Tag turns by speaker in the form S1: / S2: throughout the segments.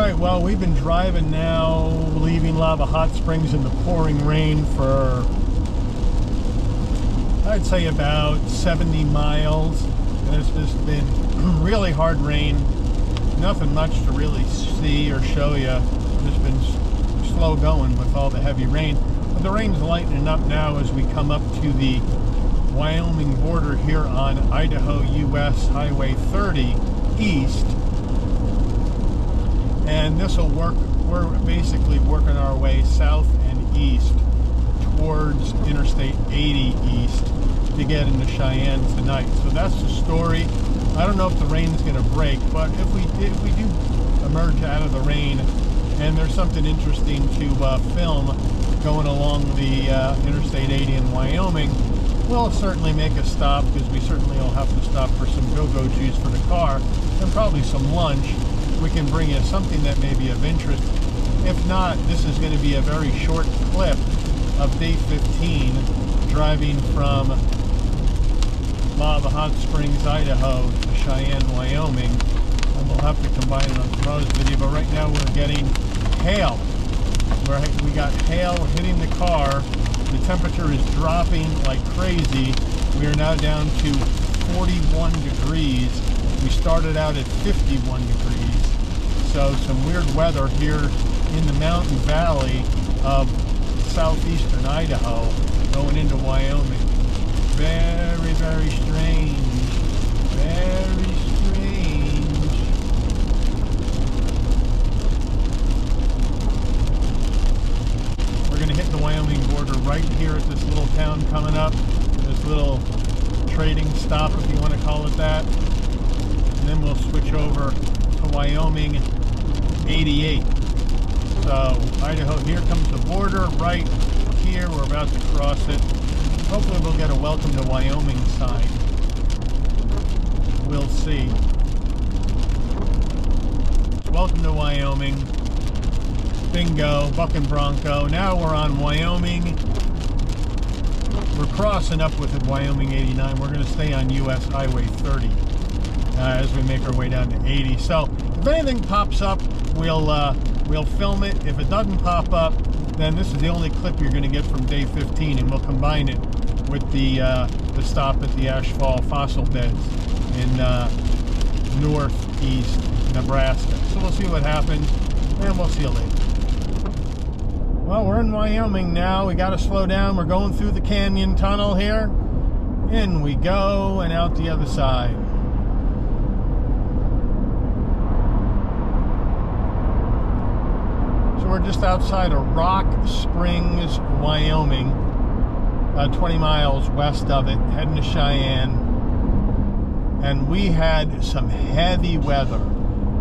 S1: right, well, we've been driving now, leaving Lava Hot Springs in the pouring rain for, I'd say, about 70 miles. And it's just been really hard rain. Nothing much to really see or show you. Just been slow going with all the heavy rain. But the rain's lightening up now as we come up to the Wyoming border here on Idaho US Highway 30 East. And this will work, we're basically working our way south and east towards Interstate 80 East to get into Cheyenne tonight. So that's the story. I don't know if the rain's going to break, but if we do emerge out of the rain and there's something interesting to film going along the Interstate 80 in Wyoming, we'll certainly make a stop, because we certainly will have to stop for some go-go juice for the car and probably some lunch. We can bring you something that may be of interest. If not, this is going to be a very short clip of day 15 driving from Lava Hot Springs, Idaho to Cheyenne, Wyoming. And we'll have to combine it on tomorrow's video, but right now we're getting hail. We got hail hitting the car. The temperature is dropping like crazy. We are now down to 41 degrees. We started out at 51 degrees. So some weird weather here in the mountain valley of southeastern Idaho going into Wyoming. Very, very strange. Very strange. We're going to hit the Wyoming border right here at this little town coming up. This little trading stop, if you want to call it that. And then we'll switch over to Wyoming 88. So Idaho, here comes the border right here. We're about to cross it. Hopefully we'll get a welcome to Wyoming sign. We'll see. Welcome to Wyoming. Bingo, buck and bronco. Now we're on Wyoming. We're crossing up with it, Wyoming 89. We're going to stay on US Highway 30 as we make our way down to 80. So if anything pops up, we'll film it. If it doesn't pop up, then this is the only clip you're going to get from day 15, and we'll combine it with the stop at the Ashfall Fossil Beds in northeast Nebraska. So we'll see what happens, and we'll see you later. Well, we're in Wyoming now. We got to slow down. We're going through the canyon tunnel here. In we go, and out the other side. So we're just outside of Rock Springs, Wyoming, 20 miles west of it, heading to Cheyenne. And we had some heavy weather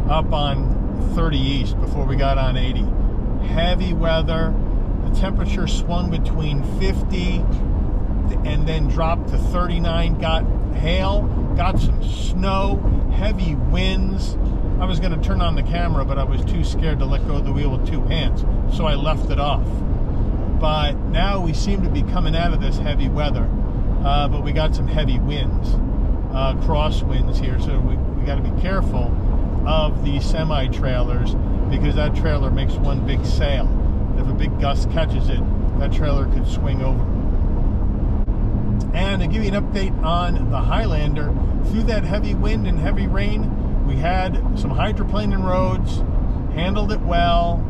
S1: up on 30 East before we got on 80. Heavy weather. The temperature swung between 50 and then dropped to 39. Got hail, got some snow, heavy winds. I was going to turn on the camera, but I was too scared to let go of the wheel with two hands, so I left it off. But now we seem to be coming out of this heavy weather, but we got some heavy winds, crosswinds here, so we got to be careful of these semi-trailers, because that trailer makes one big sail. If a big gust catches it, that trailer could swing over. And to give you an update on the Highlander, through that heavy wind and heavy rain, we had some hydroplaning roads, handled it well,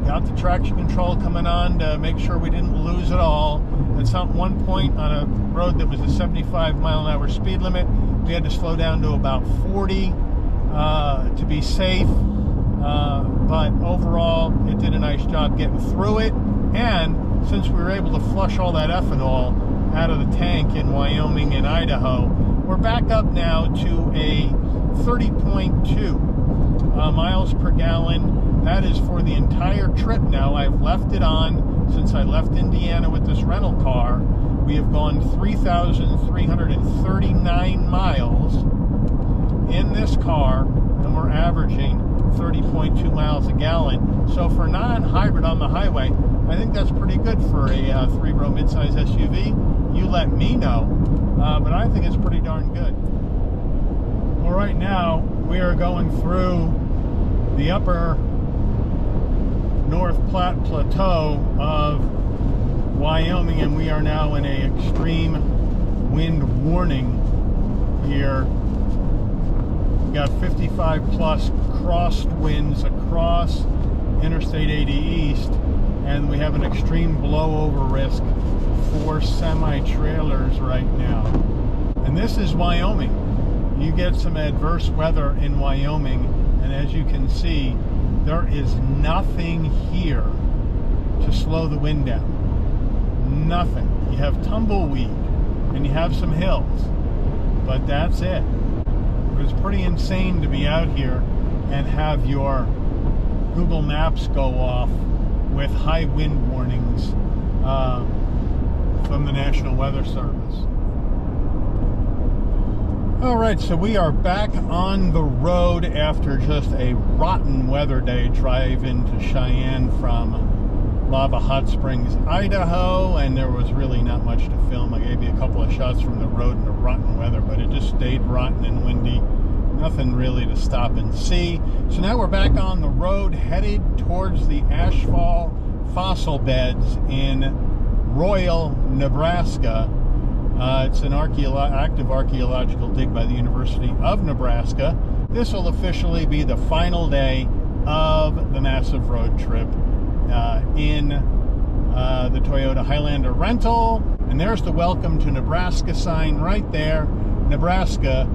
S1: got the traction control coming on to make sure we didn't lose it all. At one point on a road that was a 75-mile-an-hour speed limit, we had to slow down to about 40 to be safe. But overall, it did a nice job getting through it. And since we were able to flush all that ethanol out of the tank in Wyoming and Idaho, we're back up now to a 30.2 miles per gallon. That is for the entire trip now. I've left it on since I left Indiana with this rental car. We have gone 3,339 miles in this car, and we're averaging 30.2 miles a gallon. So for non-hybrid on the highway, I think that's pretty good for a three-row midsize SUV. You let me know, but I think it's pretty darn good. Well, right now we are going through the upper North Platte Plateau of Wyoming, and we are now in an extreme wind warning here. We got 55 plus crossed winds across Interstate 80 East, and we have an extreme blowover risk for semi-trailers right now. And this is Wyoming. You get some adverse weather in Wyoming, and as you can see, there is nothing here to slow the wind down. Nothing. You have tumbleweed and you have some hills, but that's it. It was pretty insane to be out here and have your Google Maps go off with high wind warnings from the National Weather Service. All right, so we are back on the road after just a rotten weather day drive into Cheyenne from Lava Hot Springs, Idaho, and there was really not much to film. I gave you a couple of shots from the road in the rotten weather, but it just stayed rotten and windy. Nothing really to stop and see. So now we're back on the road, headed towards the Ashfall Fossil Beds in Royal, Nebraska. It's an active archaeological dig by the University of Nebraska. This will officially be the final day of the massive road trip in the Toyota Highlander rental. And there's the Welcome to Nebraska sign right there. Nebraska,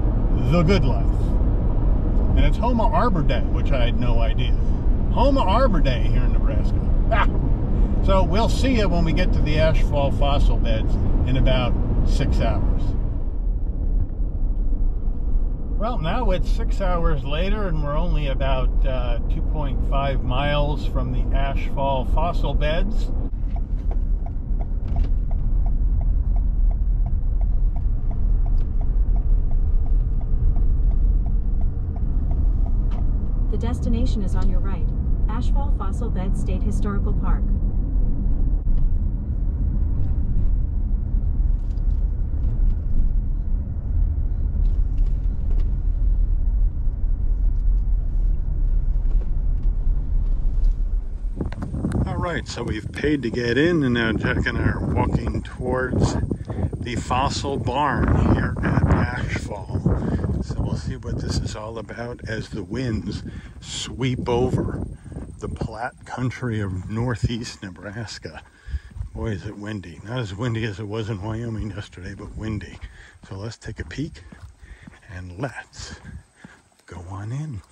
S1: the good life. And it's Homa Arbor Day, which I had no idea. Homa Arbor Day here in Nebraska. Ah! So we'll see you when we get to the Ashfall Fossil Beds in about 6 hours. Well, now it's 6 hours later, and we're only about 2.5 miles from the Ashfall Fossil Beds.
S2: The destination is on your right. Ashfall Fossil Beds State Historical Park.
S1: Alright, so we've paid to get in, and now Jack and I are walking towards the fossil barn here at Ashfall. So we'll see what this is all about as the winds sweep over the Platte country of northeast Nebraska. Boy, is it windy. Not as windy as it was in Wyoming yesterday, but windy. So let's take a peek and let's go on in.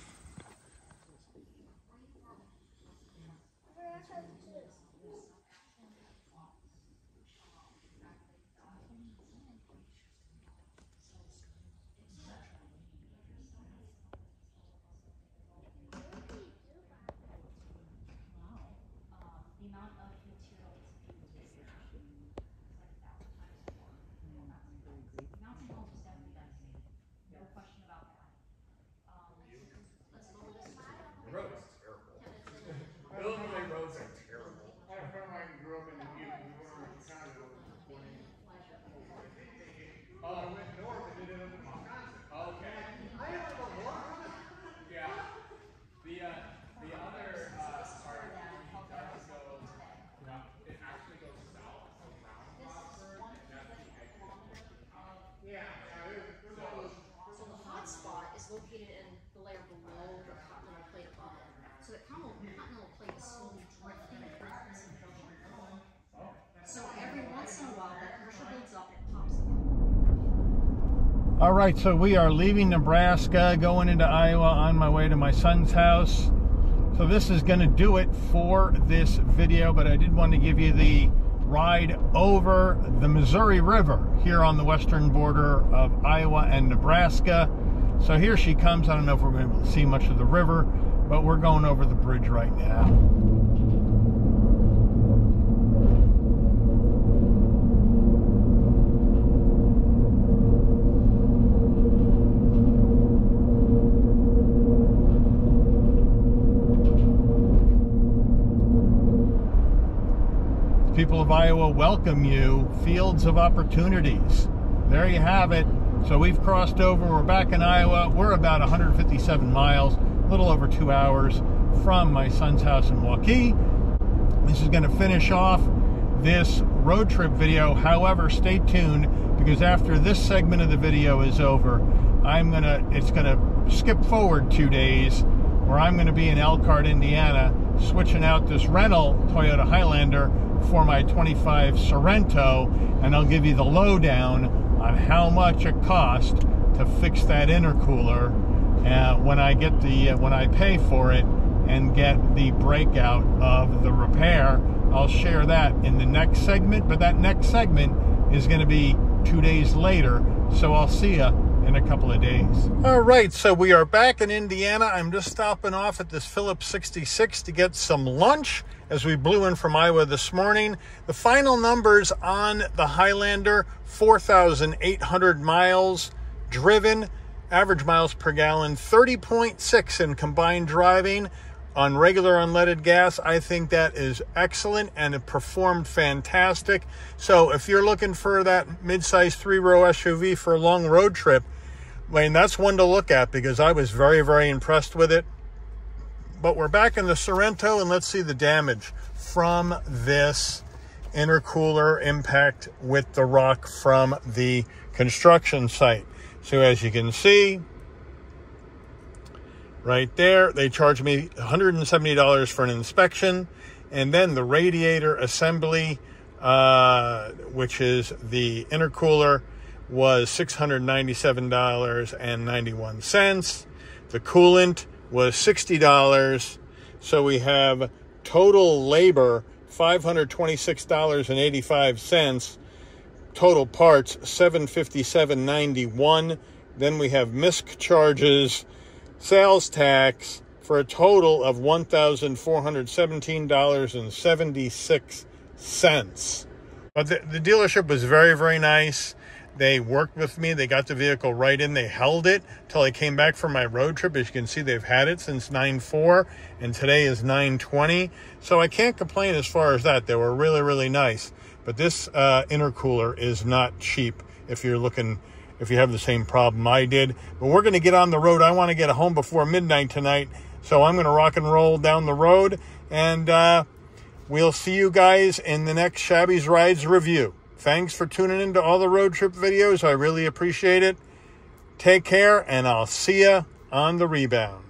S3: Located in the layer below the continental plate above it. So the continental plate is slowly drifting towards the Pacific Ocean. So every once in a while that pressure builds up and it pops up.
S1: All right, so we are leaving Nebraska, going into Iowa on my way to my son's house. So this is going to do it for this video, but I did want to give you the ride over the Missouri River here on the western border of Iowa and Nebraska. So here she comes. I don't know if we're going to be able to see much of the river, but we're going over the bridge right now. People of Iowa welcome you. Fields of opportunities. There you have it. So we've crossed over, we're back in Iowa, we're about 157 miles. a little over 2 hours from my son's house in Waukee. This is going to finish off this road trip video. However, stay tuned, because after this segment of the video is over, it's gonna skip forward 2 days, where I'm gonna be in Elkhart, Indiana, switching out this rental Toyota Highlander for my 25 Sorrento, and I'll give you the lowdown on how much it cost to fix that intercooler when I pay for it and get the breakout of the repair. I'll share that in the next segment, but that next segment is going to be 2 days later, so I'll see you in a couple of days. All right, so we are back in Indiana. I'm just stopping off at this Phillips 66 to get some lunch as we blew in from Iowa this morning. The final numbers on the Highlander: 4,800 miles driven, average miles per gallon 30.6 in combined driving. On regular unleaded gas, I think that is excellent, and it performed fantastic. So if you're looking for that mid-size 3-row SUV for a long road trip, Wayne, that's one to look at, because I was very, very impressed with it. But we're back in the Sorrento, and let's see the damage from this intercooler impact with the rock from the construction site. So as you can see, right there, they charged me $170 for an inspection, and then the radiator assembly, which is the intercooler, was $697.91. The coolant was $60. So we have total labor $526.85. Total parts $757.91. Then we have MISC charges, sales tax, for a total of $1,417.76. But the dealership was very, very nice. They worked with me. They got the vehicle right in. They held it till I came back from my road trip. As you can see, they've had it since 9/4, and today is 9/20. So I can't complain as far as that. They were really, really nice. But this intercooler is not cheap if you have the same problem I did. But we're going to get on the road. I want to get home before midnight tonight, so I'm going to rock and roll down the road, and we'll see you guys in the next Shabby's Rides review. Thanks for tuning in to all the road trip videos. I really appreciate it. Take care, and I'll see you on the rebound.